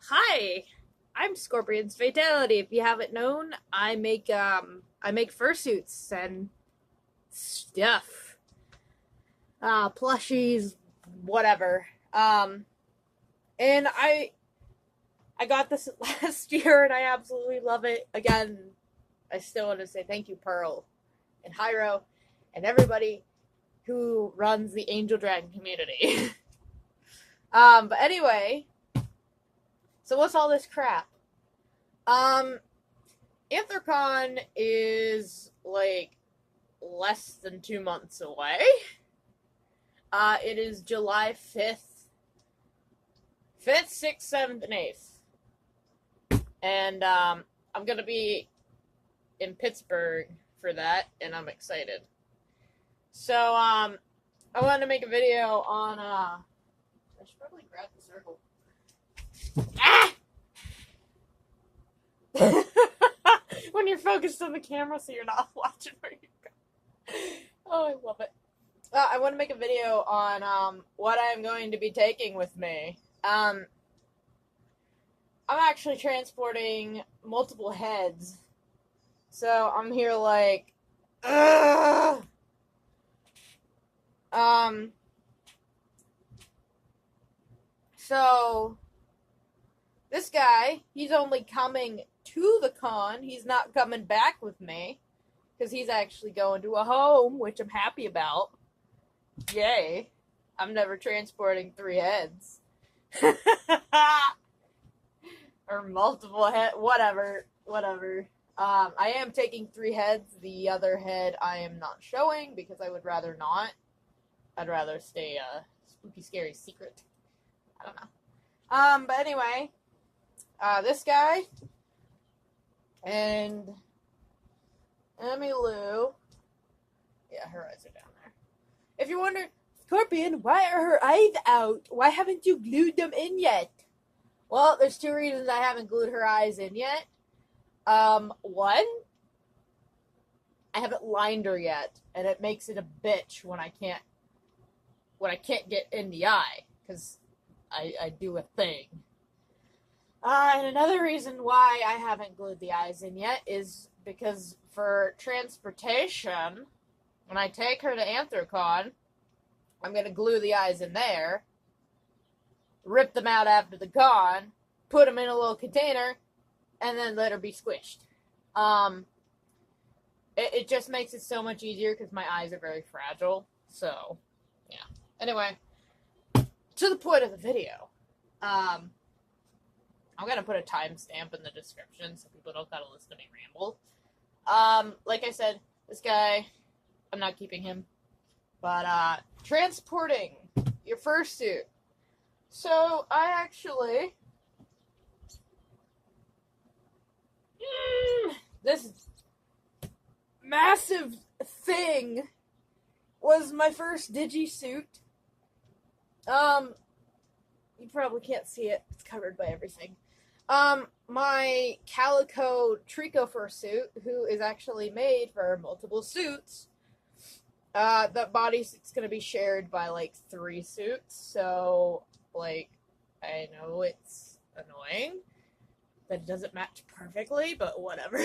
Hi, I'm Scorpion's Fatality. If you haven't known, I make fursuits and stuff. Plushies, whatever. And I got this last year and I absolutely love it. Again, I still want to say thank you, Pearl and Hyro and everybody who runs the Angel Dragon community. But anyway, so what's all this crap? Um, Anthrocon is like less than 2 months away. It is July 5th, 6th, 7th, and 8th. And I'm going to be in Pittsburgh for that, and I'm excited. So, I wanted to make a video on, I should probably grab the circle. Ah! When you're focused on the camera so you're not watching where you go. Oh, I love it. I want to make a video on what I'm going to be taking with me. I'm actually transporting multiple heads. So I'm here like, ugh. So this guy, he's only coming to the con. He's not coming back with me because he's actually going to a home, which I'm happy about. Yay. I'm never transporting 3 heads. Or multiple heads, whatever. I am taking 3 heads. The other head I am not showing because I would rather not. I'd rather stay a spooky, scary secret. I don't know. But anyway, this guy and Emmy Lou. Yeah, her eyes are down there. If you wonder, Scorpion, why are her eyes out? Why haven't you glued them in yet? Well, there's 2 reasons I haven't glued her eyes in yet. One, I haven't lined her yet, and it makes it a bitch when I can't get in the eye, because I do a thing. And another reason why I haven't glued the eyes in yet is because for transportation, when I take her to Anthrocon, I'm going to glue the eyes in there, rip them out after the con, put them in a little container, and then let her be squished. It just makes it so much easier because my eyes are very fragile. So, yeah. Anyway, to the point of the video. I'm going to put a timestamp in the description so people don't gotta listen to me ramble. Like I said, this guy, I'm not keeping him. But, transporting your fursuit. So, I actually... this massive thing was my first digi-suit. You probably can't see it. It's covered by everything. My calico Trico fursuit, who is actually made for multiple suits. That bodysuit's gonna be shared by, like, 3 suits, so, like, I know it's annoying that it doesn't match perfectly, but whatever.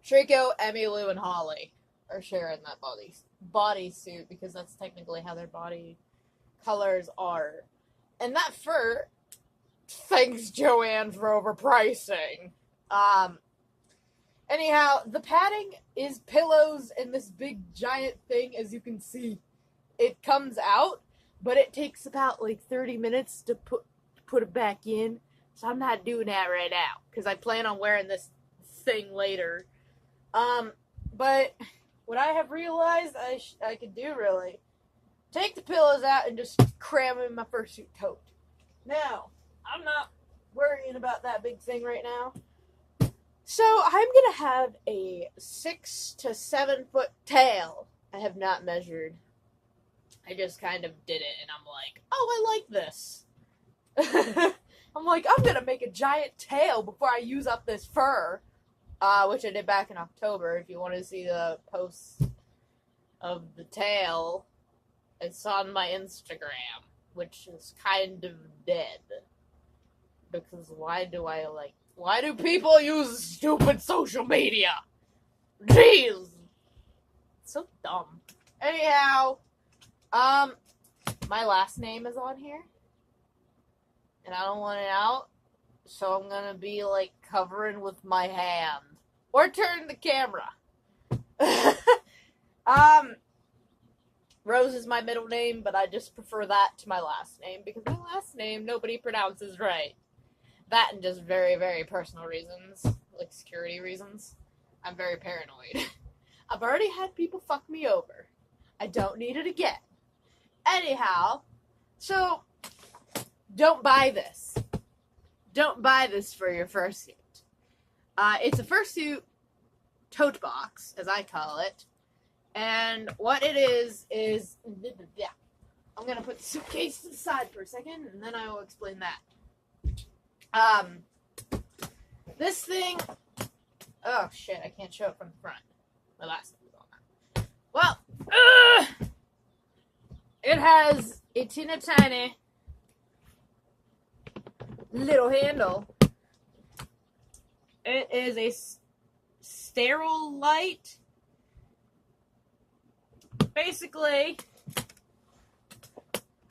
Trico, Emmy, Lou, and Holly are sharing that bodysuit because that's technically how their body colors are. And that fur, thanks Joanne for overpricing. Anyhow, the padding is pillows and this big giant thing, as you can see. It comes out, but it takes about like 30 minutes to put it back in. So I'm not doing that right now because I plan on wearing this thing later. But what I have realized I could do really, take the pillows out and just cram them in my fursuit tote. Now, I'm not worrying about that big thing right now. So I'm gonna have a 6 to 7 foot tail. I have not measured. I just kind of did it and I'm like, oh, I like this. I'm like, I'm gonna make a giant tail before I use up this fur. Which I did back in October. If you want to see the posts of the tail, it's on my Instagram, which is kind of dead. because why do people use stupid social media? Jeez! So dumb. Anyhow, my last name is on here, and I don't want it out, so I'm gonna be, like, covering with my hand. Or turn the camera. Rose is my middle name, but I just prefer that to my last name, because my last name nobody pronounces right. That and just very, very personal reasons, like security reasons. I'm very paranoid. I've already had people fuck me over. I don't need it again. Anyhow, so, don't buy this. Don't buy this for your fursuit. It's a fursuit tote box, as I call it. And what it is, I'm gonna put the suitcase aside for a second, and then I will explain that. This thing, oh shit, I can't show it from the front. My last name is on that. Well, it has a teeny tiny little handle. It is a sterile light. Basically,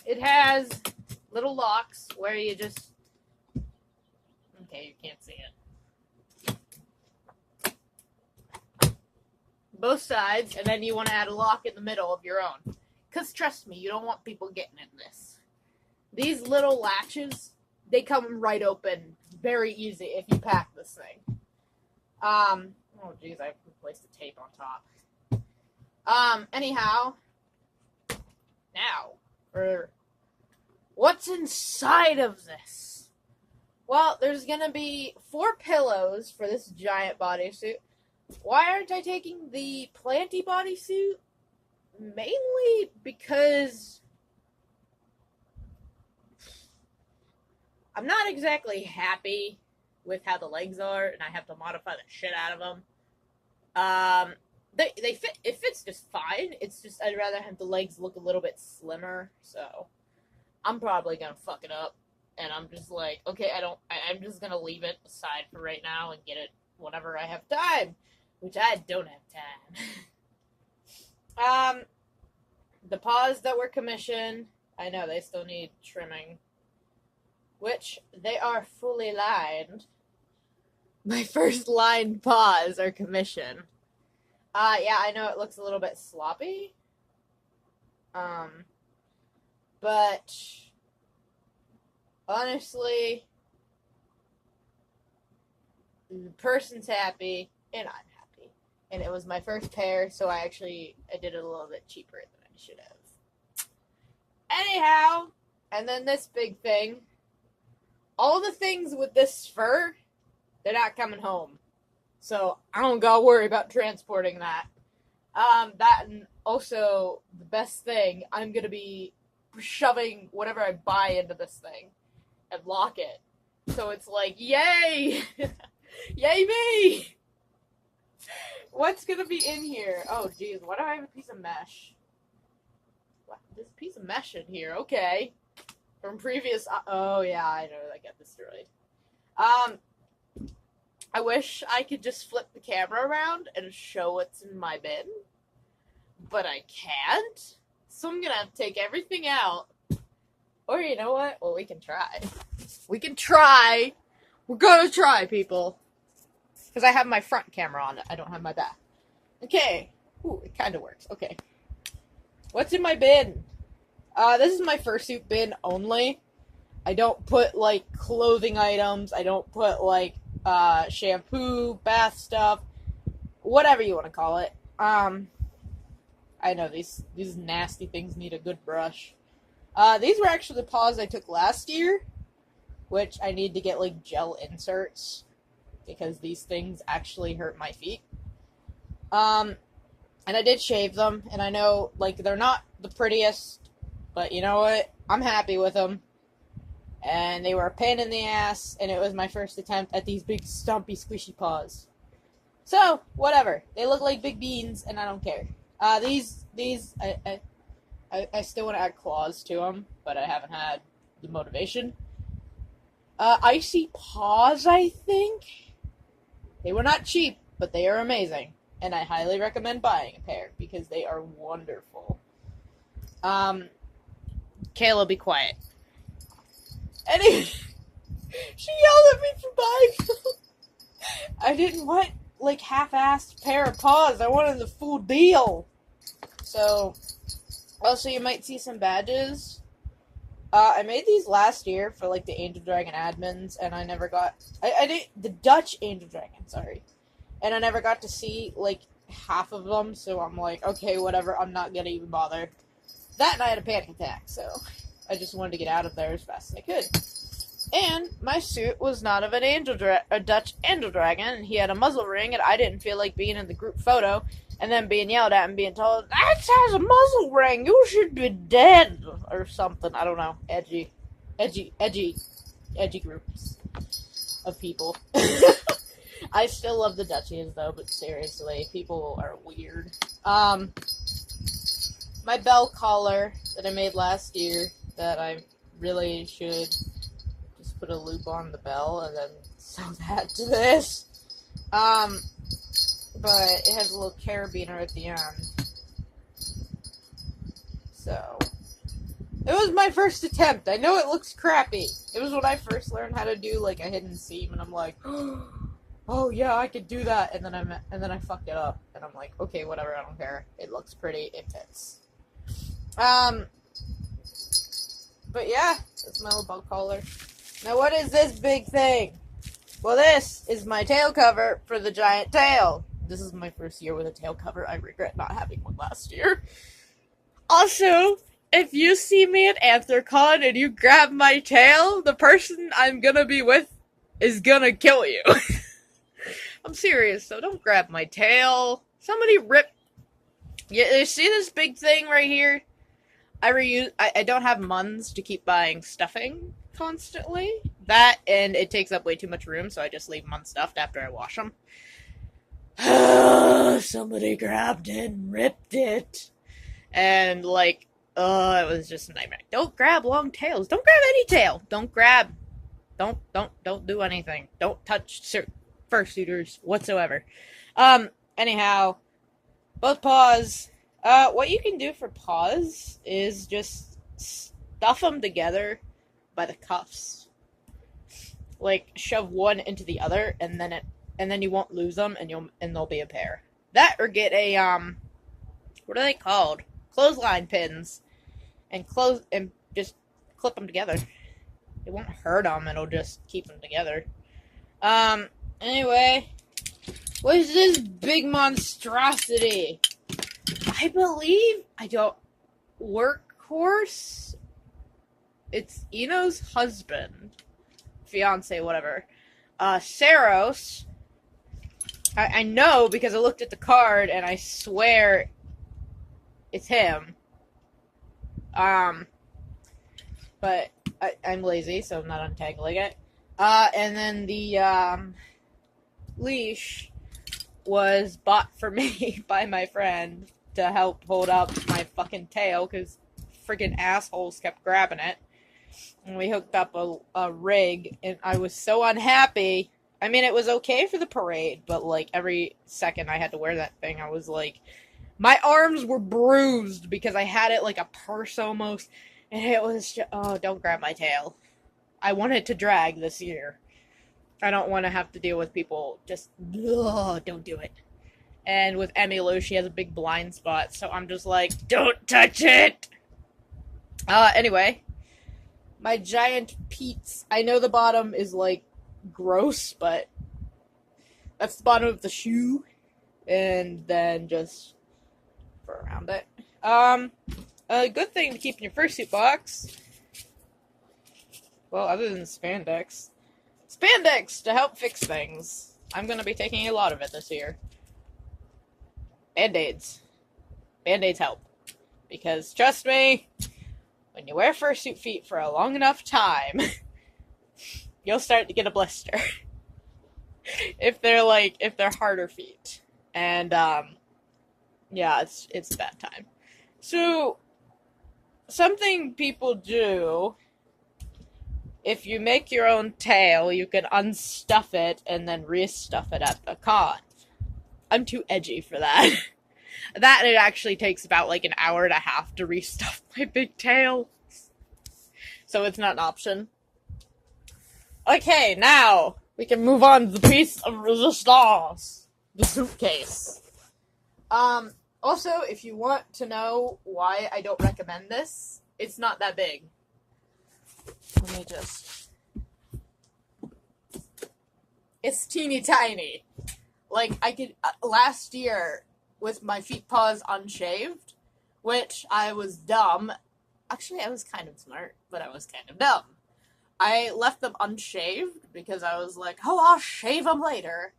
it has little locks where you just... Okay, you can't see it. Both sides, and then you want to add a lock in the middle of your own. Because trust me, you don't want people getting in this. These little latches, they come right open very easy if you pack this thing. Oh jeez, I replaced the tape on top. Anyhow, now, what's inside of this? Well, there's gonna be 4 pillows for this giant bodysuit. Why aren't I taking the planty bodysuit? Mainly because I'm not exactly happy with how the legs are, and I have to modify the shit out of them. They fit. It fits just fine. It's just I'd rather have the legs look a little bit slimmer. So I'm probably gonna fuck it up, and I'm just like, okay, I'm just gonna leave it aside for right now and get it whenever I have time, which I don't have time. The paws that were commissioned, I know they still need trimming, which they are fully lined. My first lined paws are commissioned. Yeah, I know it looks a little bit sloppy. But honestly, the person's happy and I'm happy. And it was my first pair, so I did it a little bit cheaper than I should have. Anyhow, and then this big thing. All the things with this fur, they're not coming home. So, I don't gotta worry about transporting that. That and also, the best thing, I'm gonna be shoving whatever I buy into this thing and lock it. So it's like, yay! Yay me! What's gonna be in here? Oh, jeez, why do I have a piece of mesh? What? There's a piece of mesh in here, okay. From previous, oh yeah, I know, I got destroyed. I wish I could just flip the camera around and show what's in my bin, but I can't, so I'm gonna have to take everything out. Or you know what? Well, we can try. We can try! We're gonna try, people! Because I have my front camera on it, I don't have my back. Okay. Ooh, it kinda works. Okay. What's in my bin? This is my fursuit bin only. I don't put, like, clothing items. I don't put, like, shampoo, bath stuff, whatever you want to call it. I know these nasty things need a good brush. These were actually the paws I took last year, which I need to get, like, gel inserts, because these things actually hurt my feet. And I did shave them, and I know, like, they're not the prettiest, but you know what? I'm happy with them. And they were a pain in the ass, and it was my first attempt at these big, stumpy, squishy paws. So, whatever. They look like big beans, and I don't care. These, I still want to add claws to them, but I haven't had the motivation. Icy Paws, I think? They were not cheap, but they are amazing. And I highly recommend buying a pair, because they are wonderful. Kayla, be quiet. Anyway, she yelled at me for buying them. I didn't want, like, half-assed pair of paws. I wanted the full deal. So, also, you might see some badges. I made these last year for, like, the Angel Dragon admins, and I never got... I did the Dutch Angel Dragon, sorry. And I never got to see, like, half of them, so I'm like, okay, whatever, I'm not gonna even bother. That and I had a panic attack, so I just wanted to get out of there as fast as I could. And my suit was not of a Dutch Angel Dragon, and he had a muzzle ring, and I didn't feel like being in the group photo, and then being yelled at and being told, that has a muzzle ring, you should be dead, or something, I don't know, edgy groups of people. I still love the Dutchies, though, but seriously, people are weird. My bell collar that I made last year, that I really should just put a loop on the bell and then sew that to this. But it has a little carabiner at the end. So, it was my first attempt. I know it looks crappy. It was when I first learned how to do, like, a hidden seam, and I'm like, oh yeah, I could do that, and then I fucked it up, and I'm like, okay, whatever, I don't care. It looks pretty, it fits. But yeah, that's my little bug collar. Now what is this big thing? Well, this is my tail cover for the giant tail. This is my first year with a tail cover. I regret not having one last year. Also, if you see me at AntherCon and you grab my tail, the person I'm gonna be with is gonna kill you. I'm serious, so don't grab my tail. Somebody rip... You see this big thing right here? I don't have muns to keep buying stuffing constantly. That, and it takes up way too much room, so I just leave them unstuffed after I wash them. Somebody grabbed it and ripped it. And, like, it was just a nightmare. Don't grab long tails. Don't grab any tail. Don't grab. Don't do anything. Don't touch fursuiters whatsoever. Anyhow, both paws. What you can do for paws is just stuff them together by the cuffs. Like, shove one into the other, and then you won't lose them, and they'll be a pair. That, or get a, what are they called? Clothesline pins. And just clip them together. It won't hurt them, it'll just keep them together. Anyway, what is this big monstrosity? I believe, Workhorse? It's Eno's husband. Fiance, whatever. Saros. I know because I looked at the card and I swear it's him. But I'm lazy, so I'm not untangling it. And then the, leash was bought for me by my friend to help hold up my fucking tail, because freaking assholes kept grabbing it. And we hooked up a rig, and I was so unhappy. I mean, it was okay for the parade, but, like, every second I had to wear that thing, I was like, my arms were bruised because I had it like a purse almost, and it was just, oh, don't grab my tail. I want it to drag this year. I don't want to have to deal with people just, ugh, don't do it. And with Emmylou, she has a big blind spot, so I'm just like, don't touch it! Anyway, my giant Pete's. I know the bottom is, like, gross, but that's the bottom of the shoe, and then just for around it. A good thing to keep in your fursuit box, well, other than spandex to help fix things. I'm gonna be taking a lot of it this year. Band-aids. Band-aids help. Because, trust me, when you wear fursuit feet for a long enough time, you'll start to get a blister. if they're harder feet. And, yeah, it's a bad time. So, something people do if you make your own tail, you can unstuff it and then restuff it at the con. I'm too edgy for that. That it actually takes about like an hour and a half to restuff my big tail. So it's not an option. Okay, now we can move on to the piece of resistance. The suitcase. Also, if you want to know why I don't recommend this, it's not that big. Let me just... It's teeny tiny. Like, I could... last year, with my feet paws unshaved, which I was dumb. Actually, I was kind of smart, but I was kind of dumb. I left them unshaved because I was like, oh, I'll shave them later.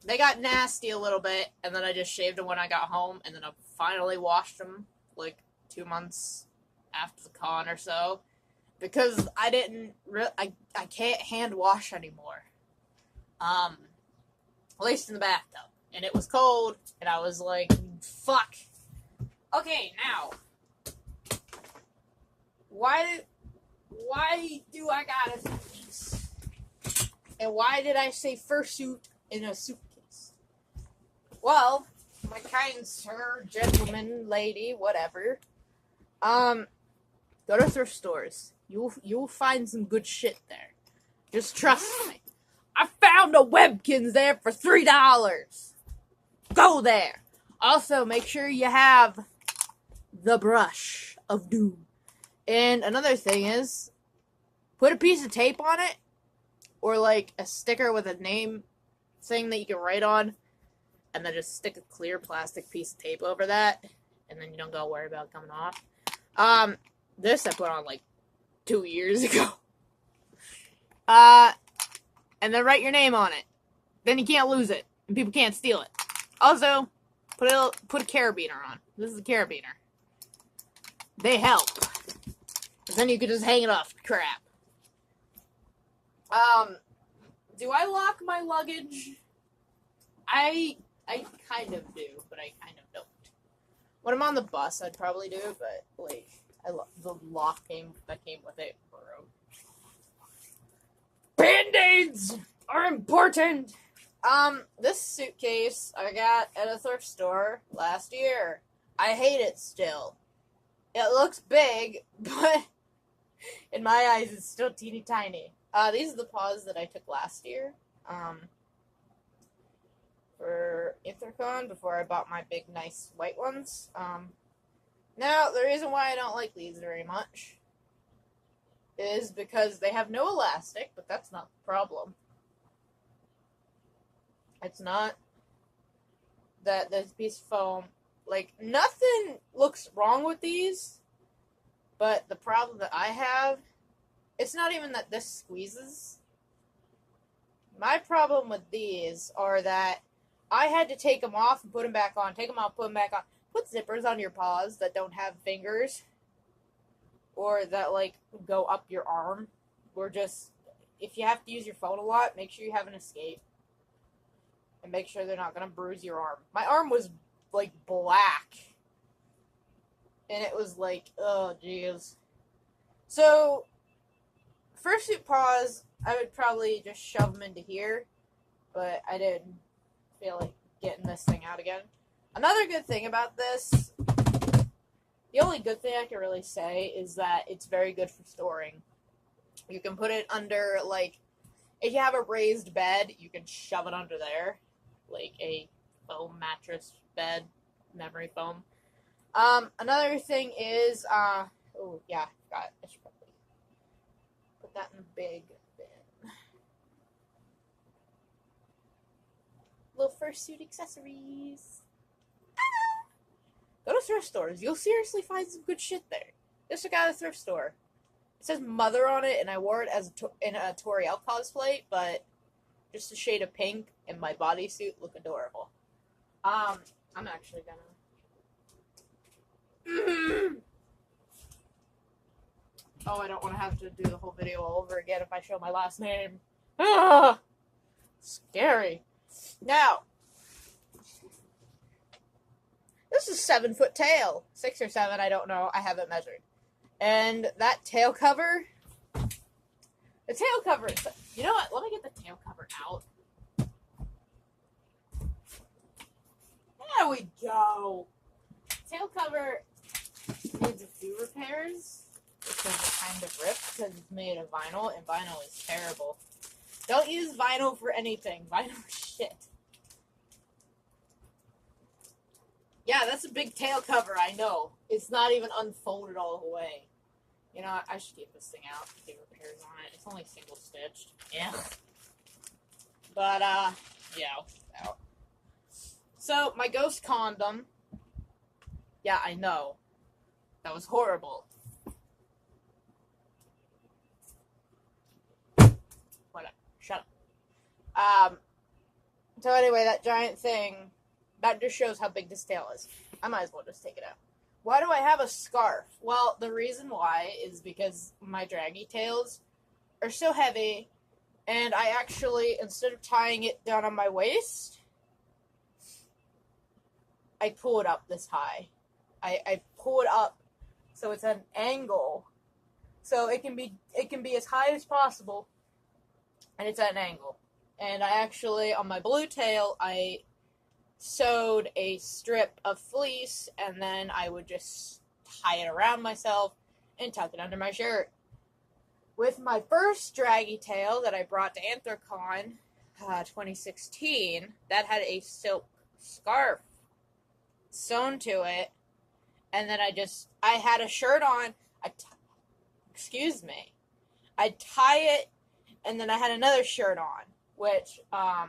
They got nasty a little bit, and then I just shaved them when I got home, and then I finally washed them, like, 2 months after the con or so, because I didn't I can't hand wash anymore. At least in the bathtub. And it was cold, and I was like, fuck. Okay, now, why do I got a suitcase? And why did I say fursuit in a suitcase? Well, my kind sir, gentleman, lady, whatever, go to thrift stores. You'll find some good shit there. Just trust me. I found a Webkins there for $3. Go there. Also, make sure you have the brush of doom. And another thing is, put a piece of tape on it, or like a sticker with a name thing that you can write on, and then just stick a clear plastic piece of tape over that, and then you don't gotta worry about it coming off. This I put on like 2 years ago. And then write your name on it. Then you can't lose it, and people can't steal it. Also, put a carabiner on. This is a carabiner. They help. And then you can just hang it off. Crap. Do I lock my luggage? I kind of do, but I kind of don't. When I'm on the bus, I'd probably do, but like the lock that came with it broke. Band-Aids are important. This suitcase I got at a thrift store last year. I hate it still. It looks big, but in my eyes, it's still teeny tiny. These are the paws that I took last year, for Ithercon before I bought my big, nice white ones. Now, the reason why I don't like these very much is because they have no elastic, but that's not the problem. It's not that this piece of foam, like, nothing looks wrong with these, but the problem that I have, it's not even that this squeezes. My problem with these are that I had to take them off and put them back on, take them off, put them back on. Put zippers on your paws that don't have fingers, or that, like, go up your arm, or just, if you have to use your phone a lot, make sure you have an escape. And make sure they're not going to bruise your arm. My arm was, like, black. And it was like, oh, jeez. So, fursuit paws, I would probably just shove them into here. But I didn't feel like getting this thing out again. Another good thing about this, the only good thing I can really say is that it's very good for storing. You can put it under, like, if you have a raised bed, you can shove it under there. Like a foam mattress bed, memory foam. Another thing is, oh yeah, I should probably put that in the big bin. Little fursuit accessories. Go to thrift stores. You'll seriously find some good shit there. This I got at a thrift store. It says mother on it, and I wore it as in a Toriel cosplay, but just a shade of pink, and my bodysuit look adorable. I'm actually gonna... Oh, I don't want to have to do the whole video all over again if I show my last name. Ah! Scary. Now, this is 7-foot tail. 6 or 7, I don't know. I haven't measured. And that tail cover The tail cover is... You know what? Let me get the tail cover out. There we go. Tail cover needs a few repairs because it kind of ripped because it's made of vinyl, and vinyl is terrible. Don't use vinyl for anything. Vinyl is shit. Yeah, that's a big tail cover, I know. It's not even unfolded all the way. You know, I should get this thing out and get repairs on it. It's only single stitched. Yeah. But, yeah. Out. So, my ghost condom. Yeah, I know. That was horrible. Whatever. Shut up. So anyway, that giant thing, that just shows how big this tail is. I might as well just take it out. Why do I have a scarf? Well, the reason why is because my draggy tails are so heavy, and I actually, instead of tying it down on my waist, I pull it up this high. I pull it up so it's at an angle, so it can be as high as possible, and it's at an angle. And I actually, on my blue tail, I sewed a strip of fleece, and then I would just tie it around myself and tuck it under my shirt. With my first draggy tail that I brought to Anthrocon 2016, that had a silk scarf sewn to it, and then I had a shirt on, I'd tie it, and then I had another shirt on, which, I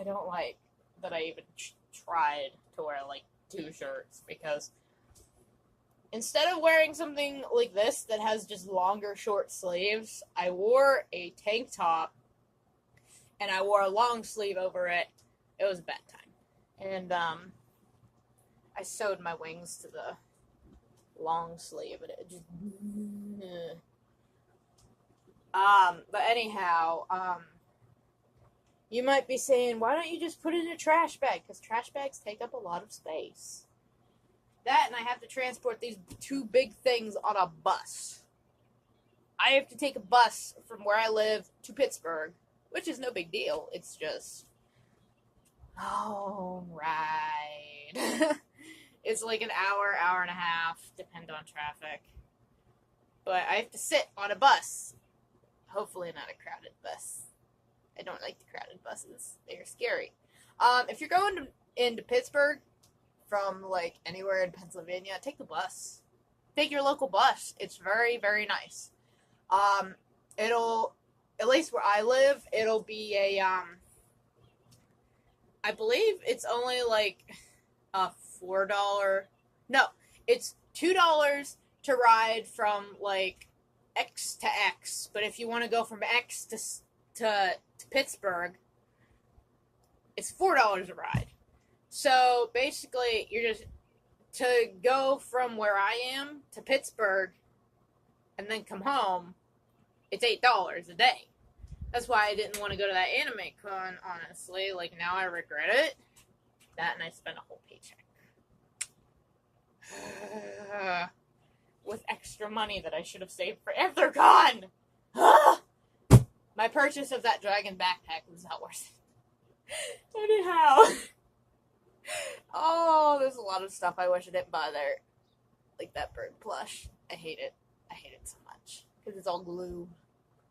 don't like that I even tried to wear, like, 2 shirts, because instead of wearing something like this that has just longer, short sleeves, I wore a tank top, and I wore a long sleeve over it. It was a bad time. And, I sewed my wings to the long sleeve, and it just... But anyhow, you might be saying, why don't you just put it in a trash bag? Because trash bags take up a lot of space. That, and I have to transport these 2 big things on a bus. I have to take a bus from where I live to Pittsburgh, which is no big deal. It's just... oh, right. It's like an hour, hour and a half, depending on traffic. But I have to sit on a bus. Hopefully not a crowded bus. I don't like the crowded buses. They're scary. If you're going into Pittsburgh from, like, anywhere in Pennsylvania, take the bus. Take your local bus. It's very, very nice. It'll, at least where I live, it'll be a, I believe it's only, like, a $4, no, it's $2 to ride from, like, X to X, but if you want to go from X to Pittsburgh, it's $4 a ride. So basically, you're just to go from where I am to Pittsburgh and then come home. It's $8 a day. That's why I didn't want to go to that anime con. Honestly, like, now I regret it. That, and I spent a whole paycheck with extra money that I should have saved for Anthrocon. My purchase of that dragon backpack was not worth it. Anyhow. Oh, there's a lot of stuff I wish I didn't buy there. Like that bird plush. I hate it. I hate it so much. Because it's all glue.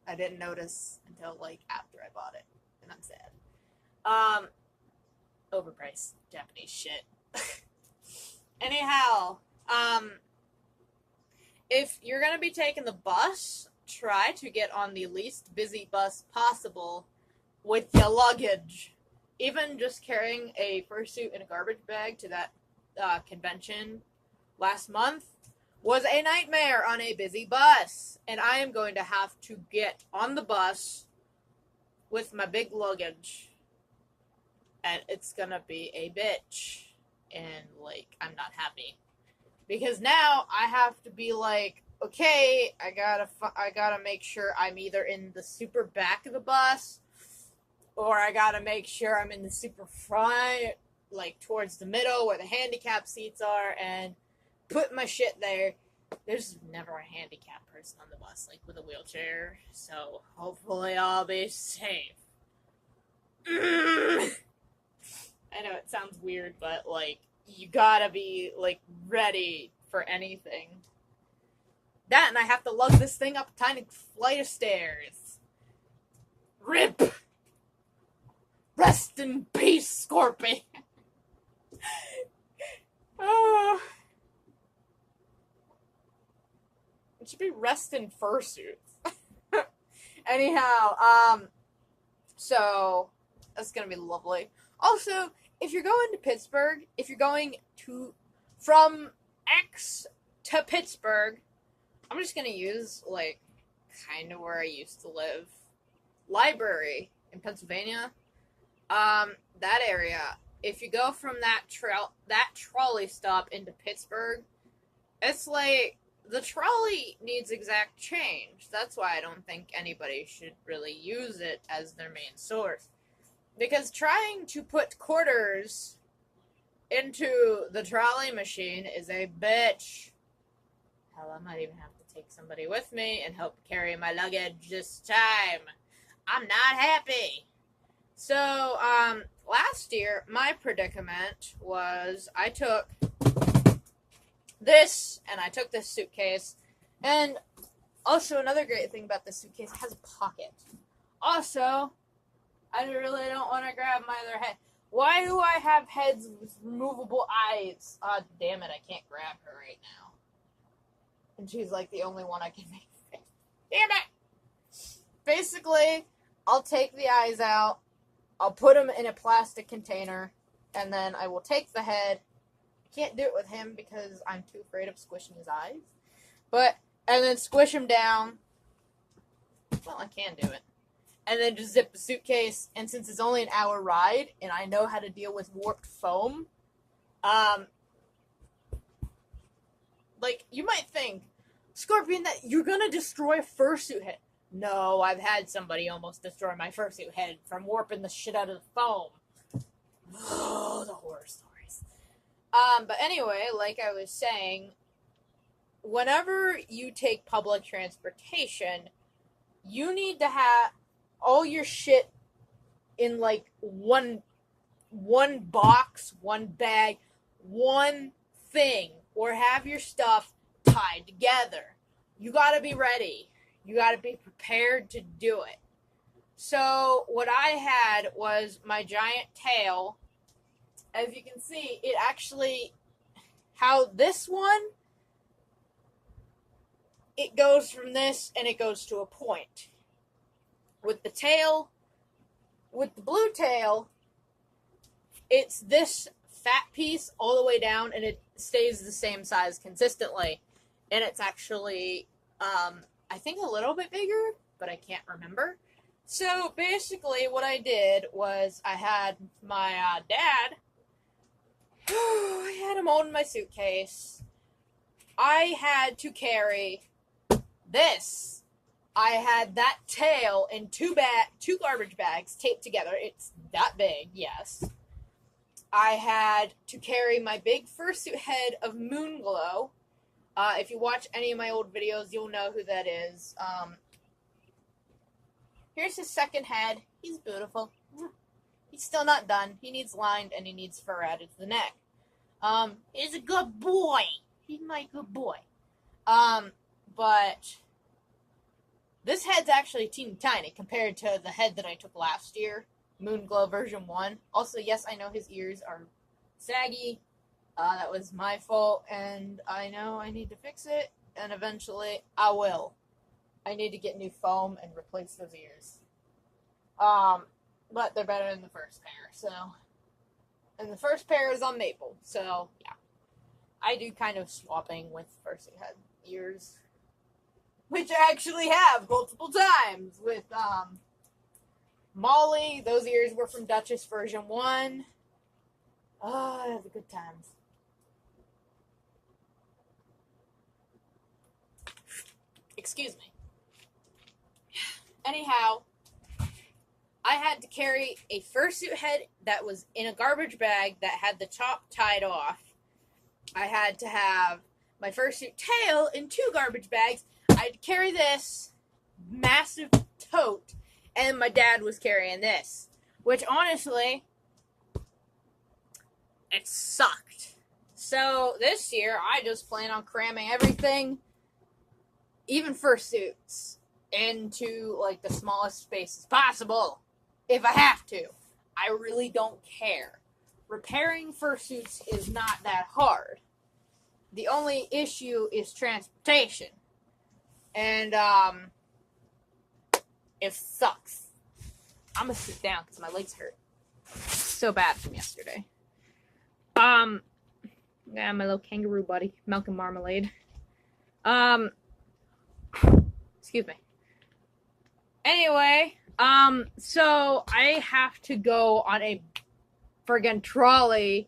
I didn't notice until, like, after I bought it. And I'm sad. Overpriced Japanese shit. Anyhow, if you're going to be taking the bus, try to get on the least busy bus possible with your luggage. Even just carrying a fursuit in a garbage bag to that convention last month was a nightmare on a busy bus. And I am going to have to get on the bus with my big luggage. And it's going to be a bitch. And, like, I'm not happy. Because now I have to be like, okay, I gotta make sure I'm either in the super back of the bus, or I gotta make sure I'm in the super front, like towards the middle where the handicap seats are, and put my shit there. there's never a handicapped person on the bus, like with a wheelchair, so hopefully I'll be safe. I know it sounds weird, but like, you gotta be like ready for anything. That, and I have to lug this thing up a tiny flight of stairs. RIP! Rest in peace, Scorpion! Oh. It should be rest in fursuits. Anyhow, so that's gonna be lovely. Also, if you're going to Pittsburgh, if you're going to from X to Pittsburgh, I'm just gonna use like kind of where I used to live, Library in Pennsylvania. That area. If you go from that trolley stop into Pittsburgh, it's like the trolley needs exact change. That's why I don't think anybody should really use it as their main source. Because trying to put quarters into the trolley machine is a bitch. Hell, I might even have to take somebody with me and help carry my luggage this time. I'm not happy. So, last year, my predicament was I took this, and I took this suitcase, and also another great thing about this suitcase, it has a pocket. Also, I really don't want to grab my other head. Why do I have heads with removable eyes? Damn it, I can't grab her right now. And she's like the only one I can make fit. Damn it! Basically, I'll take the eyes out, I'll put them in a plastic container, and then I will take the head. I can't do it with him because I'm too afraid of squishing his eyes. And then squish him down. Well, I can do it. And then just zip the suitcase, and since it's only an hour ride, and I know how to deal with warped foam, like, you might think, Scorpion, that you're gonna destroy a fursuit head. No, I've had somebody almost destroy my fursuit head from warping the shit out of the foam. Oh, the horror stories. But anyway, like I was saying, whenever you take public transportation, you need to have all your shit in like one box, one bag, one thing, or have your stuff tied together. You gotta be ready. You gotta be prepared to do it. So what I had was my giant tail. As you can see, it actually, how this one, it goes from this and it goes to a point. With the tail, with the blue tail, it's this fat piece all the way down and it stays the same size consistently. And it's actually, I think a little bit bigger, but I can't remember. So basically what I did was I had my dad, I had him holding my suitcase. I had to carry this. I had that tail in two garbage bags taped together. It's that big, yes. I had to carry my big fursuit head of Moonglow. If you watch any of my old videos, you'll know who that is. Here's his second head. He's beautiful. He's still not done. He needs lined and he needs fur added to the neck. He's a good boy. He's my good boy. But this head's actually teeny tiny compared to the head that I took last year, Moonglow version 1. Also, yes, I know his ears are saggy. That was my fault, and I know I need to fix it, and eventually I will. I need to get new foam and replace those ears. But they're better than the first pair, so. And the first pair is on maple, so yeah. I do kind of swapping with fursuit head ears, which I actually have multiple times with Molly. Those ears were from Duchess version 1. Oh, the good times. Excuse me. Anyhow, I had to carry a fursuit head that was in a garbage bag that had the top tied off. I had to have my fursuit tail in 2 garbage bags. I had to carry this massive tote, and my dad was carrying this, which honestly, it sucked. So this year, I just plan on cramming everything, even fursuits, into like the smallest spaces possible, if I have to. I really don't care. Repairing fursuits is not that hard. The only issue is transportation. And, it sucks. I'm gonna sit down because my legs hurt so bad from yesterday. Yeah, my little kangaroo buddy, milk and marmalade. Excuse me. Anyway, so I have to go on a friggin' trolley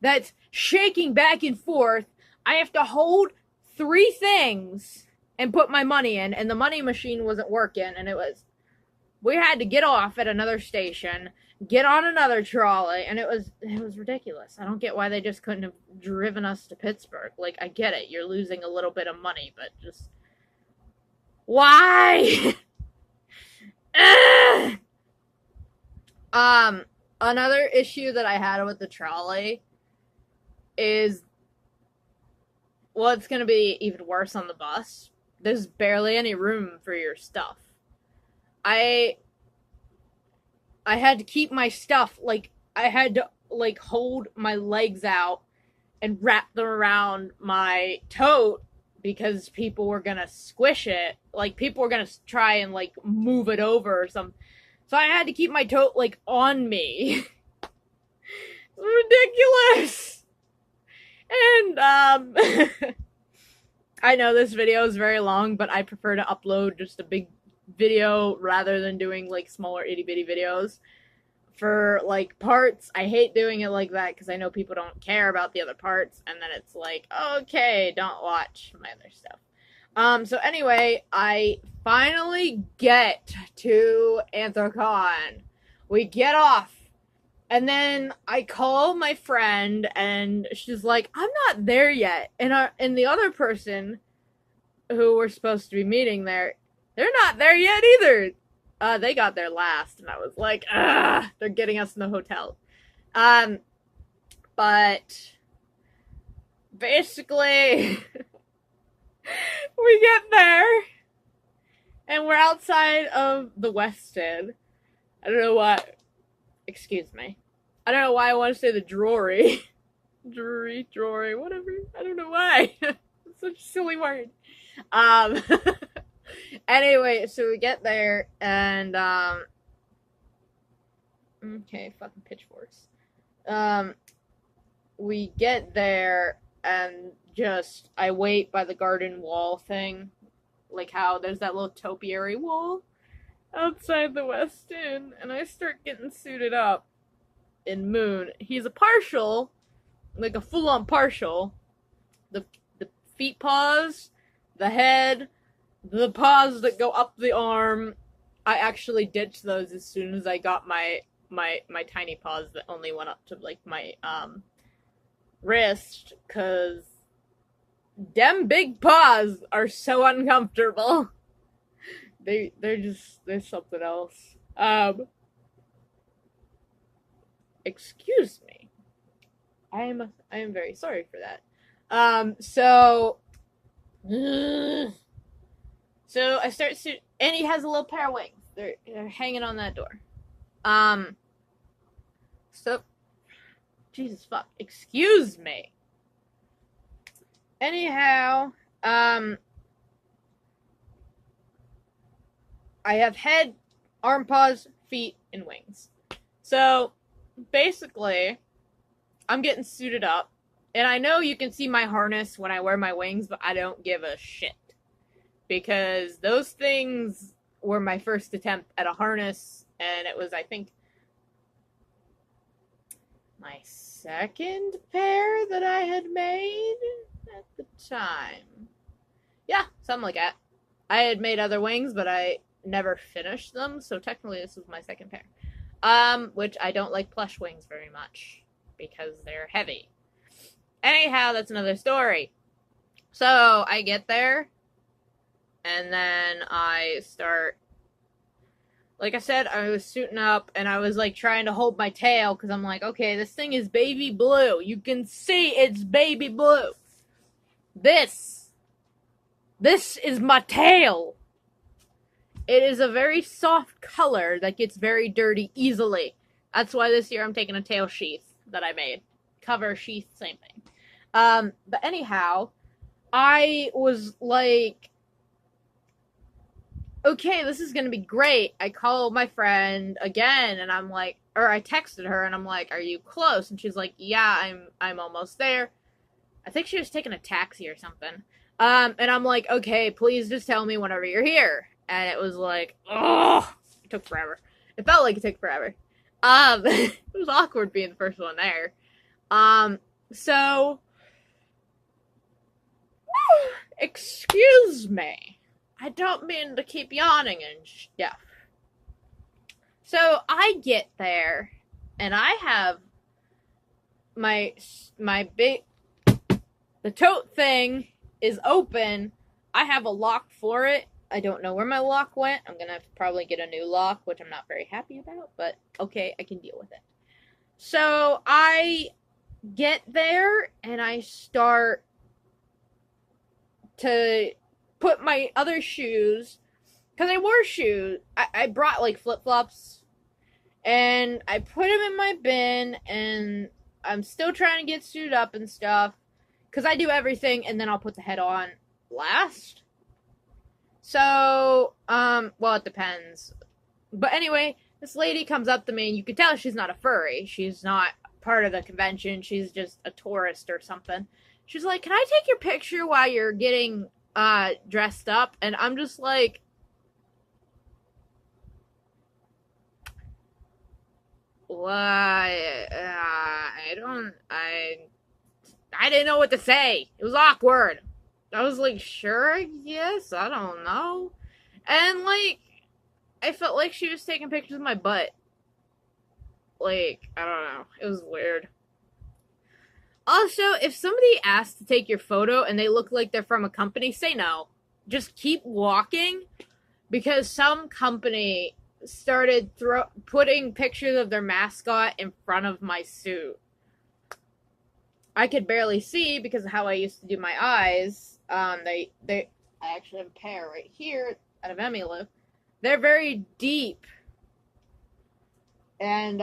that's shaking back and forth. I have to hold 3 things and put my money in, and the money machine wasn't working, and we had to get off at another station, get on another trolley, and it was ridiculous. I don't get why they just couldn't have driven us to Pittsburgh. Like, I get it, you're losing a little bit of money, but just why? Another issue that I had with the trolley is, well, it's gonna be even worse on the bus. There's barely any room for your stuff. I had to keep my stuff, like, I had to, like, hold my legs out and wrap them around my tote because people were gonna squish it. Like, people were gonna try and, like, move it over or something. So I had to keep my tote, like, on me. Ridiculous! And, I know this video is very long, but I prefer to upload just a big video rather than doing, like, smaller itty-bitty videos. For, like, parts, I hate doing it like that because I know people don't care about the other parts, and then it's like, okay, don't watch my other stuff. So anyway, I finally get to Anthrocon. We get off, and then I call my friend, and she's like, I'm not there yet. And the other person who we're supposed to be meeting there, they're not there yet either. They got there last, and I was like, they're getting us in the hotel. But basically, we get there, and we're outside of the Westin. I don't know why. Excuse me. I don't know why I want to say the Drury. Drury, whatever. I don't know why. It's such a silly word. Anyway, so we get there, and, okay, fucking pitchforks. We get there, and just, I wait by the garden wall thing, like how there's that little topiary wall outside the Westin, and I start getting suited up in Moon. He's a partial, like a full-on partial. The feet paws, the head, the paws that go up the arm, I actually ditched those as soon as I got my tiny paws that only went up to, like, my, wrist, cause them big paws are so uncomfortable. They're something else. Excuse me. I am very sorry for that. So I start and he has a little pair of wings. They're hanging on that door. So, Jesus fuck. Excuse me. Anyhow, I have head, arm, paws, feet, and wings. So, basically, I'm getting suited up. And I know you can see my harness when I wear my wings, but I don't give a shit. Because those things were my first attempt at a harness, and it was, I think, my second pair that I had made at the time. Yeah, something like that. I had made other wings, but I never finished them, so technically this was my second pair. Which I don't like plush wings very much, because they're heavy. Anyhow, that's another story. So I get there, and then I start. Like I said, I was suiting up, and I was like trying to hold my tail because I'm like, okay, this thing is baby blue. You can see it's baby blue. This is my tail. It is a very soft color that gets very dirty easily. That's why this year I'm taking a tail sheath that I made. Cover, sheath, same thing. But anyhow, I was like, okay, this is gonna be great. I called my friend again, and I'm like, or I texted her, and I'm like, are you close? And she's like, yeah, I'm almost there. I think she was taking a taxi or something. And I'm like, okay, please just tell me whenever you're here. And it was like, oh, it took forever. It felt like it took forever. It was awkward being the first one there. So, excuse me. I don't mean to keep yawning and stuff. So I get there, and I have my big, the tote thing is open. I have a lock for it. I don't know where my lock went. I'm gonna have to probably get a new lock, which I'm not very happy about, but okay, I can deal with it. So I get there, and I start to put my other shoes, because I wore shoes. I brought like flip-flops, and I put them in my bin, and I'm still trying to get suited up and stuff, because I do everything, and then I'll put the head on last. So, well, it depends. But anyway, this lady comes up to me, and you can tell she's not a furry. She's not part of the convention. She's just a tourist or something. She's like, can I take your picture while you're getting dressed up? And I'm just like, I didn't know what to say. It was awkward. I was like, sure, I guess, I don't know. And like, I felt like she was taking pictures of my butt. Like, I don't know. It was weird. Also, if somebody asks to take your photo and they look like they're from a company, say no. Just keep walking, because some company started putting pictures of their mascot in front of my suit. I could barely see because of how I used to do my eyes. I actually have a pair right here out of Emmylou. They're very deep. And,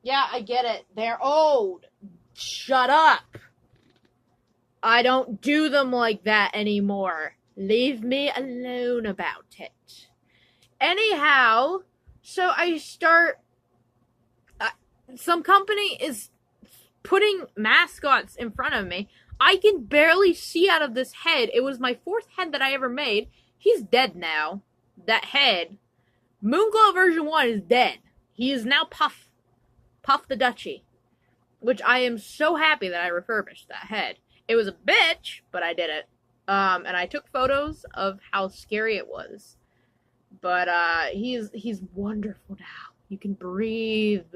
yeah, I get it. They're old. Shut up. I don't do them like that anymore. Leave me alone about it. Anyhow, so I start, some company is putting mascots in front of me. I can barely see out of this head. It was my fourth head that I ever made. He's dead now. That head. Moonglow version 1 is dead. He is now Puff the Duchy. Which I am so happy that I refurbished that head. It was a bitch, but I did it. And I took photos of how scary it was. But he's wonderful now. You can breathe.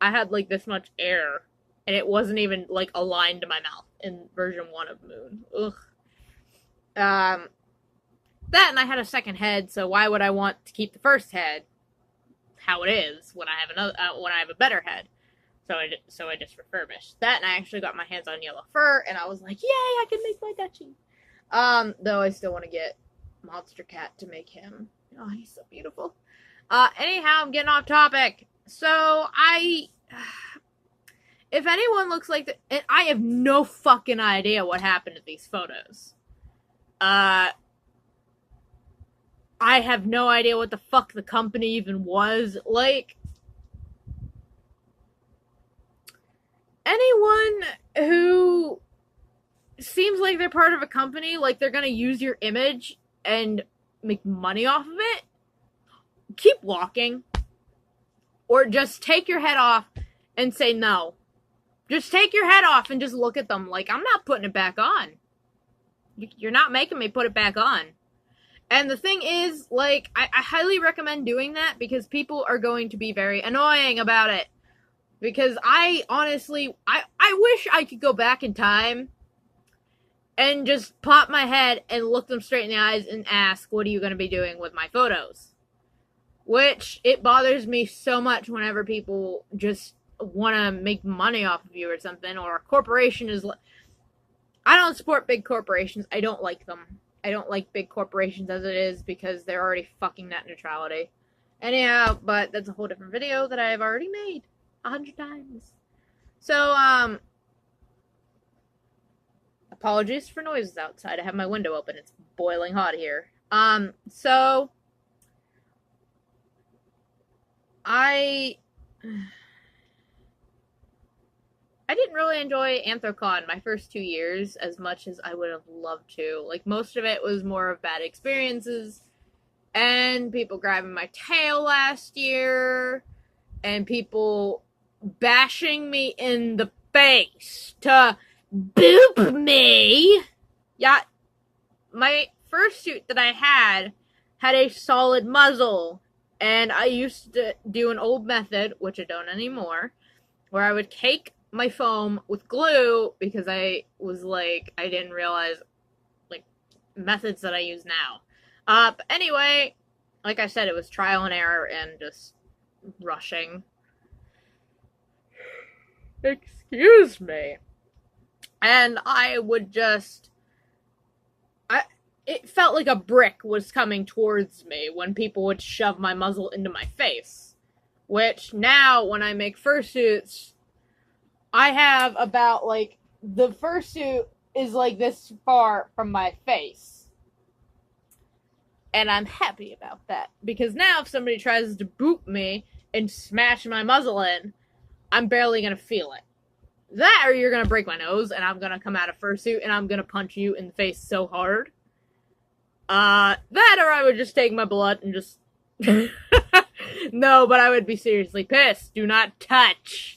I had like this much air, and it wasn't even like aligned to my mouth in version 1 of Moon. Ugh. That, and I had a second head, so why would I want to keep the first head how it is when I have a better head? So I just refurbished that, and I actually got my hands on yellow fur, and I was like, yay, I can make my Dutchie. Though I still want to get Monster Cat to make him. Oh, he's so beautiful. Anyhow, I'm getting off topic. So if anyone looks like that, and I have no fucking idea what happened to these photos. I have no idea what the fuck the company even was. Like, anyone who seems like they're part of a company, like they're gonna use your image and make money off of it, keep walking. Or just take your head off and say no. Just take your head off and just look at them like, I'm not putting it back on. You're not making me put it back on. And the thing is, like, I highly recommend doing that because people are going to be very annoying about it. Because I honestly, I wish I could go back in time and just pop my head and look them straight in the eyes and ask, what are you going to be doing with my photos? Which, it bothers me so much whenever people just want to make money off of you or something, or a corporation is... I don't support big corporations. I don't like them. I don't like big corporations as it is because they're already fucking net neutrality. Anyhow, but that's a whole different video that I've already made 100 times. So, apologies for noises outside. I have my window open. It's boiling hot here. So, I didn't really enjoy Anthrocon my first 2 years as much as I would have loved to. Like, most of it was more of bad experiences, and people grabbing my tail last year, and people bashing me in the face to boop me. Yeah, my fursuit that I had a solid muzzle, and I used to do an old method, which I don't anymore, where I would cake my foam with glue because I was like, I didn't realize, like, methods that I use now. But anyway, like I said, it was trial and error and just rushing. Excuse me. And I would just... it felt like a brick was coming towards me when people would shove my muzzle into my face. Which, now, when I make fursuits, I have about, like, the fursuit is, like, this far from my face. And I'm happy about that. Because now if somebody tries to boop me and smash my muzzle in, I'm barely gonna feel it. That, or you're gonna break my nose, and I'm gonna come out of fursuit, and I'm gonna punch you in the face so hard. That, or I would just take my blood and just... No, but I would be seriously pissed. Do not touch.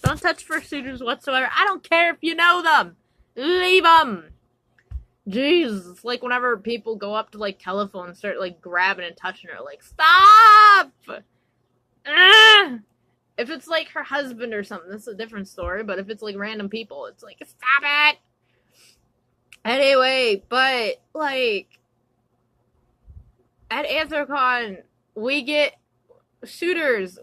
Don't touch fursuiters whatsoever. I don't care if you know them. Leave them. Jeez, it's like whenever people go up to, like, telephone and start, like, grabbing and touching her, like, stop! If it's, like, her husband or something, that's a different story, but if it's, like, random people, it's like, stop it! Anyway, but, like, at Anthrocon, we get suitors.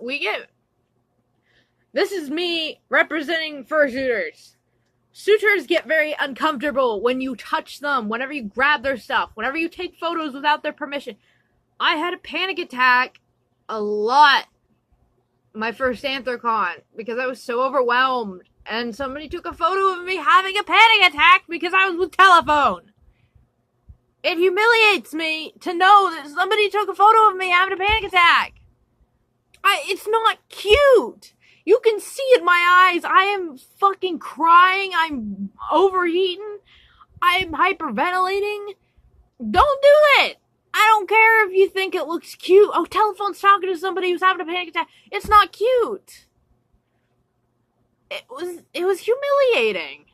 This is me representing fursuiters. Suitors get very uncomfortable when you touch them, whenever you grab their stuff, whenever you take photos without their permission. I had a panic attack a lot my first Anthrocon because I was so overwhelmed, and somebody took a photo of me having a panic attack because I was with telephone. It humiliates me to know that somebody took a photo of me having a panic attack. It's not cute. You can see in my eyes, I am fucking crying, I'm overheating, I'm hyperventilating. Don't do it! I don't care if you think it looks cute. Oh, telephone's talking to somebody who's having a panic attack. It's not cute. It was humiliating.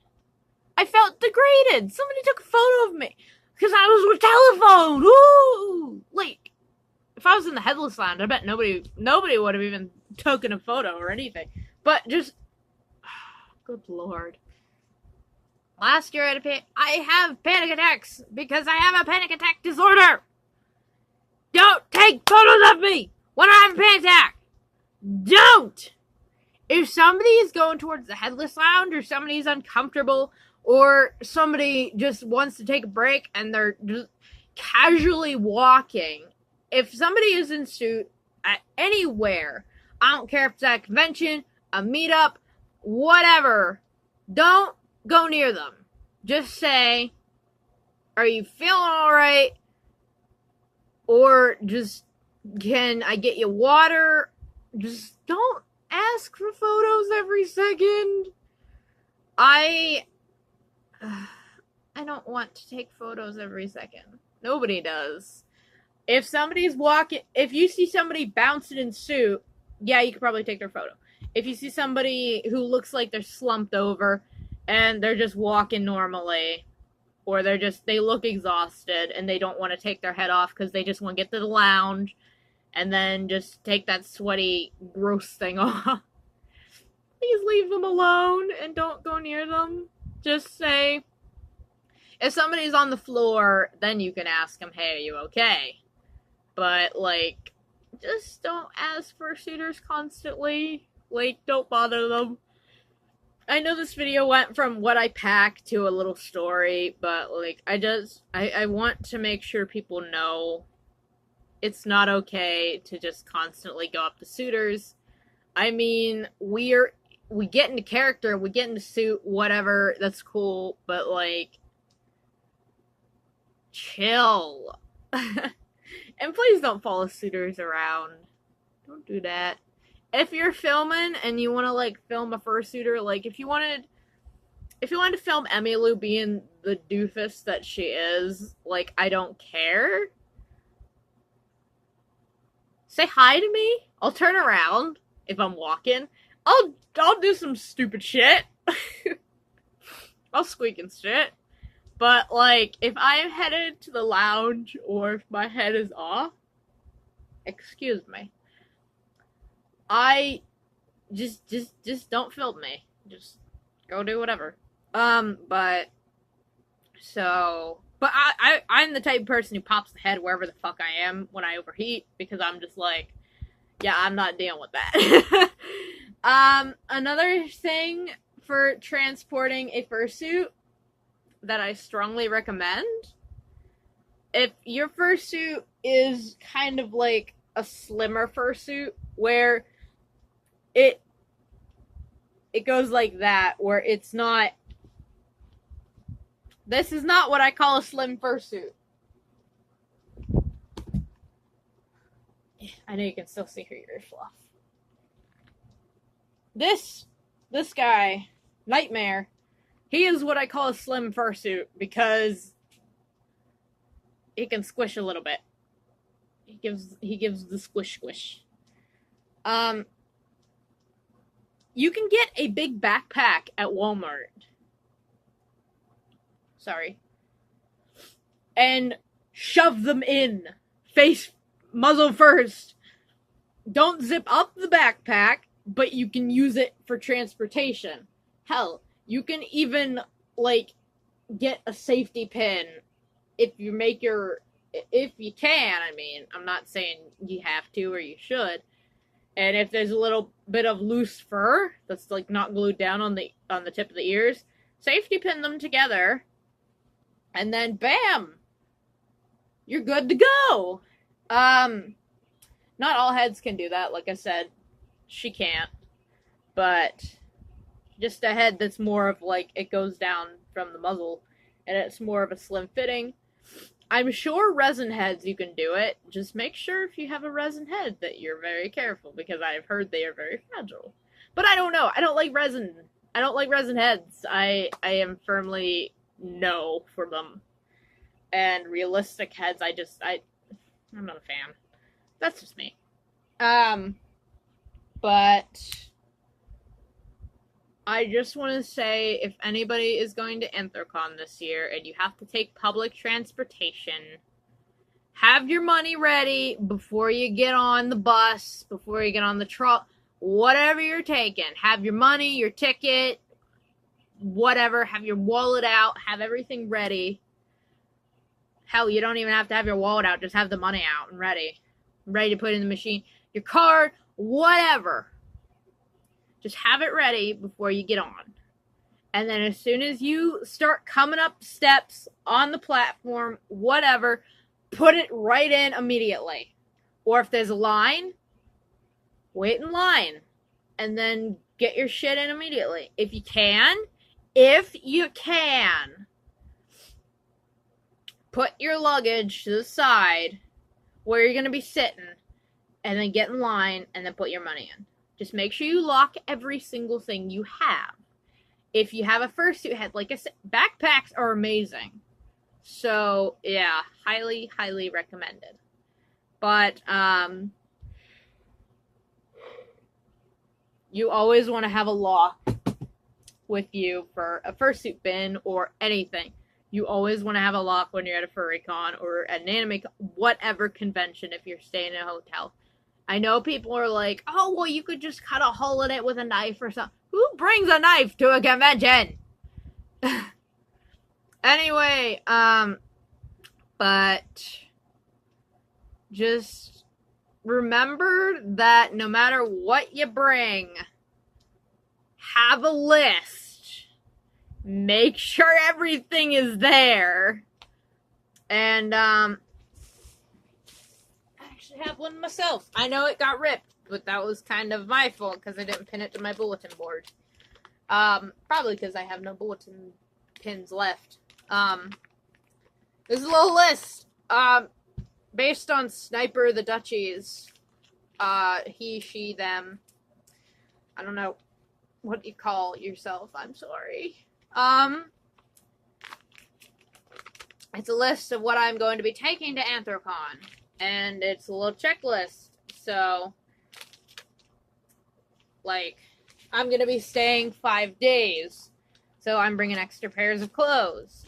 I felt degraded. Somebody took a photo of me because I was with telephone. Ooh! Like, if I was in the headless lounge, I bet nobody would have even taken a photo or anything. But just, good lord. Last year I have panic attacks because I have a panic attack disorder. Don't take photos of me when I have a panic attack. Don't. If somebody is going towards the headless lounge, or somebody's uncomfortable, or somebody just wants to take a break and they're just casually walking, if somebody is in suit at anywhere, I don't care if it's at a convention, a meetup, whatever, don't go near them. Just say, are you feeling alright? Or just, can I get you water? Just don't ask for photos every second. I don't want to take photos every second. Nobody does. If somebody's walking, if you see somebody bouncing in suit, yeah, you could probably take their photo. If you see somebody who looks like they're slumped over and they're just walking normally, or they look exhausted and they don't want to take their head off because they just want to get to the lounge and then just take that sweaty, gross thing off, please leave them alone and don't go near them. Just say, If somebody's on the floor, then you can ask them, hey, are you okay? But, like, just don't ask fursuiters constantly. Like, don't bother them. I know this video went from what I pack to a little story, but, like, I want to make sure people know it's not okay to just constantly go up to suitors. I mean, we get into character, we get into suit, whatever, that's cool, but, like, chill. And please don't follow suitors around. Don't do that. If you're filming and you want to, like, film a fursuiter, like, if you wanted to film Emmylou being the doofus that she is, like, I don't care. Say hi to me. I'll turn around if I'm walking. I'll do some stupid shit. I'll squeak and shit. But, like, if I'm headed to the lounge or if my head is off, excuse me. I just don't film me. Just go do whatever. But I'm the type of person who pops the head wherever the fuck I am when I overheat, because I'm just like, yeah, I'm not dealing with that. Another thing for transporting a fursuit that I strongly recommend, if your fursuit is kind of like a slimmer fursuit where it goes like that, where it's not, this is not what I call a slim fursuit. I know you can still see her ear fluff. This guy, Nightmare, he is what I call a slim fursuit because he can squish a little bit. He gives the squish. You can get a big backpack at Walmart. Sorry. And shove them in. Muzzle first. Don't zip up the backpack, but you can use it for transportation. Hell, you can even, like, get a safety pin if you can. I mean, I'm not saying you have to or you should. And if there's a little bit of loose fur that's, like, not glued down on the tip of the ears, safety pin them together, and then bam, you're good to go. Not all heads can do that. Like I said, she can't. But just a head that's more of, like, it goes down from the muzzle and it's more of a slim fitting. I'm sure resin heads you can do it. Just make sure if you have a resin head that you're very careful, because I've heard they are very fragile. But I don't know. I don't like resin. I don't like resin heads. I am firmly no for them. And realistic heads, I'm not a fan. That's just me. But I just want to say, if anybody is going to Anthrocon this year and you have to take public transportation, have your money ready before you get on the bus, before you get on the truck, whatever you're taking. Have your money, your ticket, whatever. Have your wallet out. Have everything ready. Hell, you don't even have to have your wallet out. Just have the money out and ready. Ready to put in the machine. Your card, whatever. Just have it ready before you get on. And then as soon as you start coming up steps on the platform, whatever, put it right in immediately. Or if there's a line, wait in line. And then get your shit in immediately. If you can, put your luggage to the side where you're going to be sitting, and then get in line, and then put your money in. Just make sure you lock every single thing you have. If you have a fursuit head, like I said, backpacks are amazing. So, yeah, highly, highly recommended. But, you always want to have a lock with you for a fursuit bin or anything. You always want to have a lock when you're at a furry con or at an anime con, whatever convention if you're staying in a hotel. I know people are like, oh, well, you could just cut a hole in it with a knife or something. Who brings a knife to a convention? Anyway, but just remember that no matter what you bring, have a list. Make sure everything is there. And, I actually have one myself. I know it got ripped, but that was kind of my fault because I didn't pin it to my bulletin board. Probably because I have no bulletin pins left. There's a little list. Based on Sniper the Duchies. He, she, them. I don't know what you call yourself. I'm sorry. It's a list of what I'm going to be taking to Anthrocon. And it's a little checklist. So, like, I'm going to be staying 5 days. So I'm bringing extra pairs of clothes.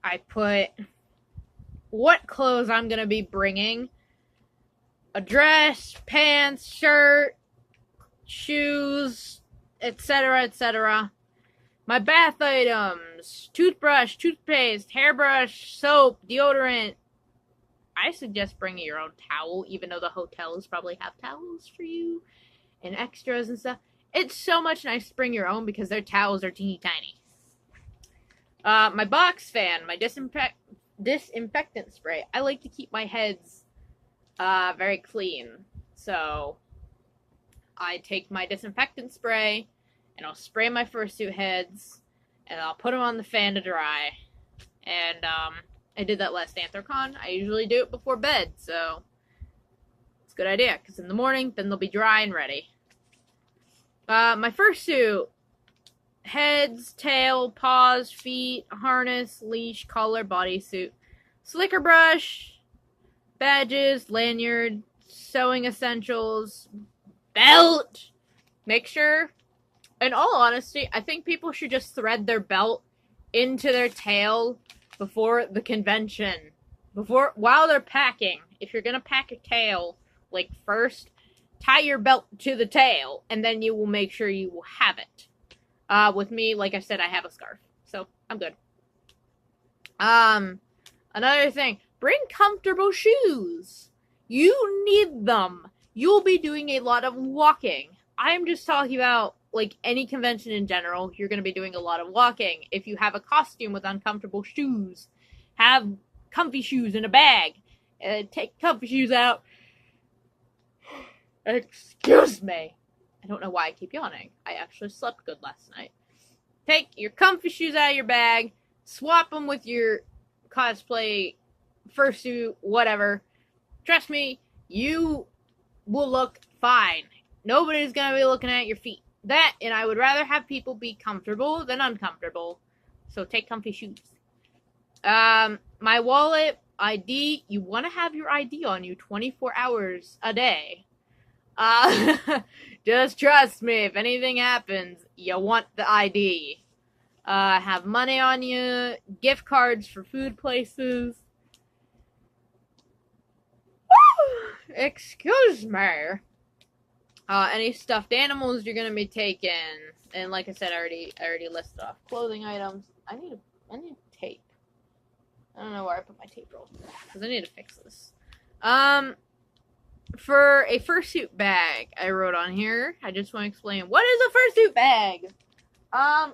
I put what clothes I'm going to be bringing. A dress, pants, shirt, shoes, etc., etc. My bath items, toothbrush, toothpaste, hairbrush, soap, deodorant. I suggest bringing your own towel, even though the hotels probably have towels for you and extras and stuff. It's so much nice to bring your own because their towels are teeny tiny. My box fan, my disinfectant spray. I like to keep my heads very clean. So I take my disinfectant spray and I'll spray my fursuit heads and I'll put them on the fan to dry. And I did that last Anthrocon. I usually do it before bed, so it's a good idea because in the morning, then they'll be dry and ready. My fursuit: heads, tail, paws, feet, harness, leash, collar, bodysuit, slicker brush, badges, lanyard, sewing essentials, belt. Make sure, in all honesty, I think people should just thread their belt into their tail before the convention. While they're packing. If you're gonna pack a tail, like, first, tie your belt to the tail, and then you will make sure you will have it. With me, like I said, I have a scarf, so I'm good. Another thing, bring comfortable shoes. You need them. You'll be doing a lot of walking. I'm just talking about, like, any convention in general. You're going to be doing a lot of walking. If you have a costume with uncomfortable shoes, have comfy shoes in a bag. Take comfy shoes out. Excuse me. I don't know why I keep yawning. I actually slept good last night. Take your comfy shoes out of your bag. Swap them with your cosplay, fursuit, whatever. Trust me, you will look fine. Nobody's going to be looking at your feet. That, and I would rather have people be comfortable than uncomfortable. So take comfy shoes. My wallet, ID, you want to have your ID on you 24 hours a day. Just trust me, if anything happens, you want the ID. Have money on you, gift cards for food places. Excuse me. Any stuffed animals you're gonna be taking, and like I said, I already listed off clothing items. I need tape. I don't know where I put my tape roll because I need to fix this. For a fursuit bag, I wrote on here. I just want to explain what is a fursuit bag. I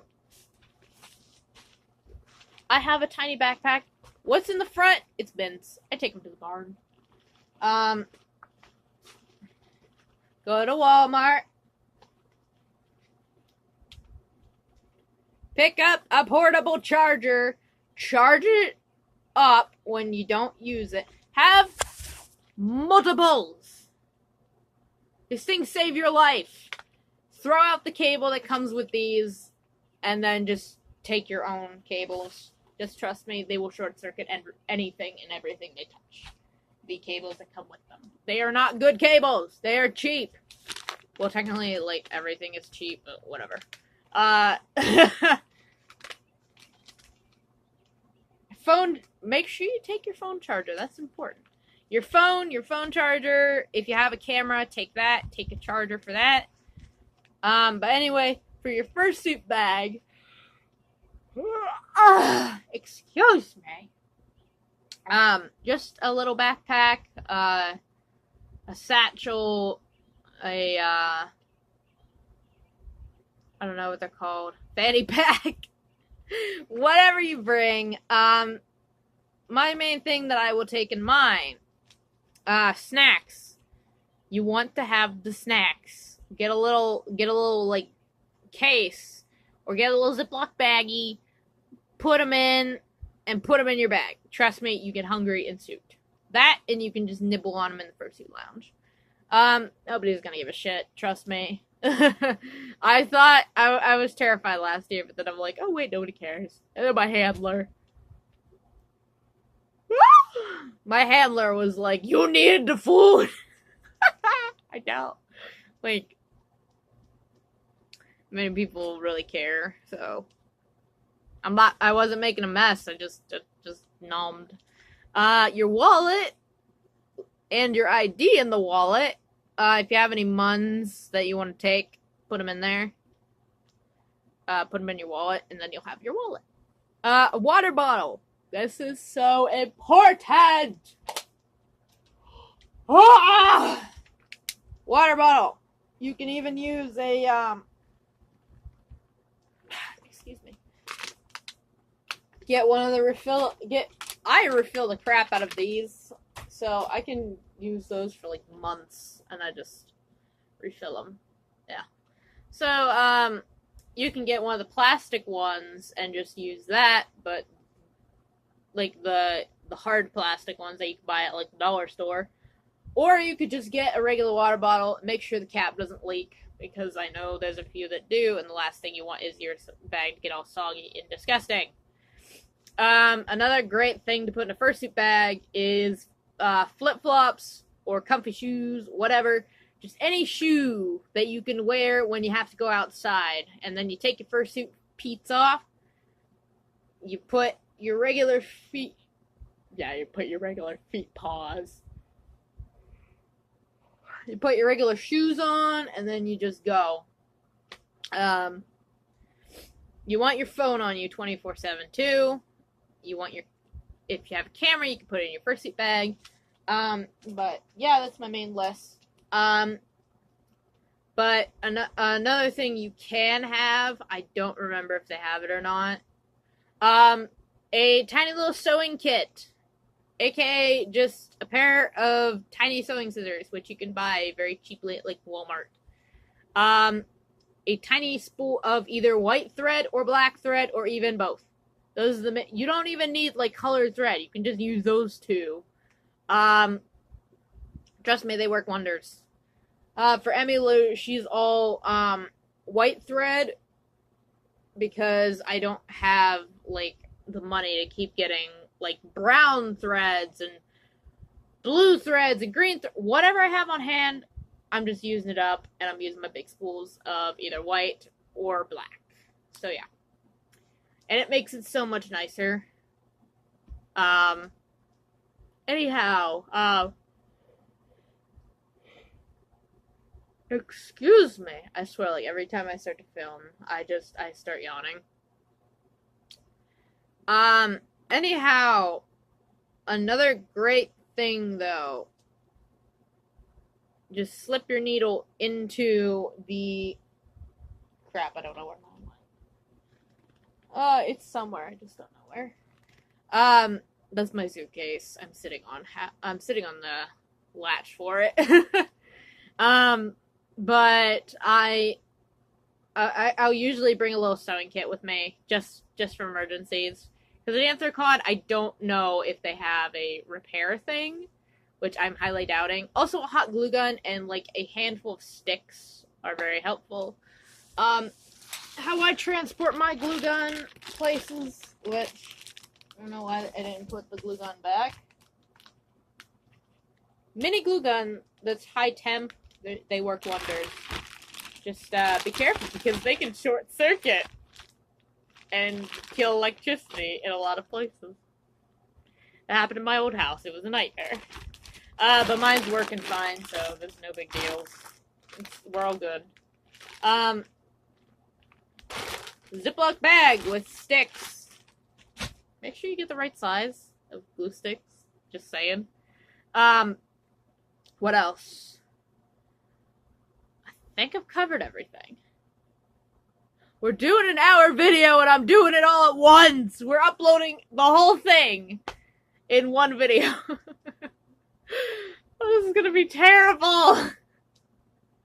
have a tiny backpack. What's in the front? It's bins. I take them to the barn. Go to Walmart. Pick up a portable charger. Charge it up when you don't use it. Have multiples. These things save your life. Throw out the cable that comes with these, and then just take your own cables. Just trust me, they will short circuit anything and everything they touch. The cables that come with them. They are not good cables. They are cheap. Well, technically, like, everything is cheap, but whatever. Phone, make sure you take your phone charger. That's important. Your phone charger. If you have a camera, take that. Take a charger for that. But anyway, for your fursuit bag, Excuse me. Just a little backpack, a satchel, I don't know what they're called, fanny pack, whatever you bring. My main thing that I will take in mine, snacks. You want to have the snacks. Get a little like case, or get a little Ziploc baggie. Put them in, and put them in your bag. Trust me, you get hungry in suit. That, and you can just nibble on them in the fursuit lounge. Nobody's gonna give a shit. Trust me. I thought I was terrified last year, but then I'm like, oh wait, nobody cares. And then my handler was like, you needed the food. I doubt, like, many people really care. So I wasn't making a mess. I just numbed. Your wallet and your ID in the wallet. If you have any muns that you want to take, put them in there. Put them in your wallet, and then you'll have your wallet. A water bottle. This is so important. Water bottle. You can even use a excuse me. Get one of the I refill the crap out of these, so I can use those for like months, and I just refill them. Yeah. So, you can get one of the plastic ones and just use that, but like the hard plastic ones that you can buy at like the dollar store. Or you could just get a regular water bottle, make sure the cap doesn't leak, because I know there's a few that do, and the last thing you want is your bag to get all soggy and disgusting. Another great thing to put in a fursuit bag is flip-flops or comfy shoes, whatever. Just any shoe that you can wear when you have to go outside. And then you take your fursuit peats off. You put your regular feet... Yeah, you put your regular feet paws. You put your regular shoes on, and then you just go. You want your phone on you 24/7 too. You want if you have a camera, you can put it in your fursuit bag. But yeah, that's my main list. But another thing you can have, I don't remember if they have it or not. A tiny little sewing kit, aka just a pair of tiny sewing scissors, which you can buy very cheaply at like Walmart. A tiny spool of either white thread or black thread, or even both. Those are you don't even need like colored thread. You can just use those two. Trust me, they work wonders. For Emmylou, she's all white thread, because I don't have like the money to keep getting like brown threads and blue threads and green whatever I have on hand. I'm just using it up, and I'm using my big spools of either white or black. So yeah. And it makes it so much nicer. Anyhow, excuse me. I swear, like, every time I start to film, I start yawning. Anyhow, another great thing, though. Just slip your needle into the... Crap, I don't know where mine went. It's somewhere. I just don't know where. That's my suitcase. I'm sitting on the latch for it. But I'll usually bring a little sewing kit with me, just for emergencies. Because at Anthrocon, I don't know if they have a repair thing, which I'm highly doubting. Also, a hot glue gun and like a handful of sticks are very helpful. How I transport my glue gun places, which I don't know why I didn't put the glue gun back. Mini glue gun that's high temp, they work wonders. Just be careful, because they can short circuit and kill electricity in a lot of places. That happened in my old house. It was a nightmare. But mine's working fine, so there's no big deals. We're all good. Ziploc bag with sticks. Make sure you get the right size of glue sticks. Just saying. What else? I think I've covered everything. We're doing an hour video and I'm doing it all at once. We're uploading the whole thing in one video. Oh, this is gonna be terrible.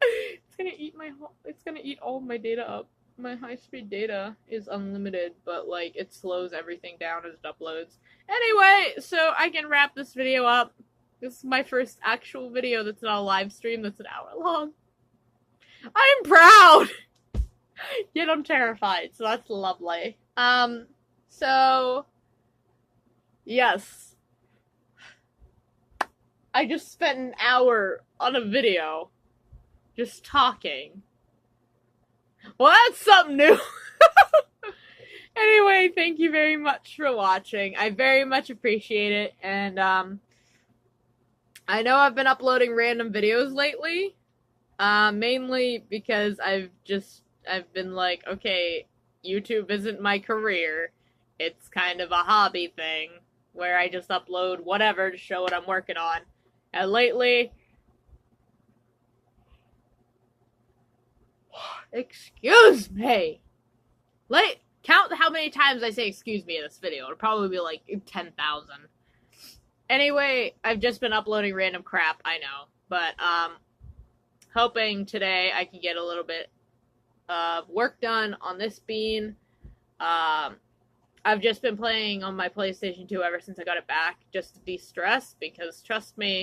It's gonna eat all of my data up. My high-speed data is unlimited, but like it slows everything down as it uploads. Anyway, so I can wrap this video up. This is my first actual video that's not a live stream that's an hour long. I'm proud! Yet I'm terrified, so that's lovely. So yes. I just spent an hour on a video just talking. Well, that's something new. Anyway, thank you very much for watching. I very much appreciate it, and I know I've been uploading random videos lately, mainly because I've been like, okay, YouTube isn't my career. It's kind of a hobby thing where I just upload whatever to show what I'm working on. And lately, excuse me. Count how many times I say excuse me in this video. It'll probably be like 10,000. Anyway, I've just been uploading random crap, I know. But, hoping today I can get a little bit of work done on this bean. I've just been playing on my PlayStation 2 ever since I got it back, just to de-stress, because trust me,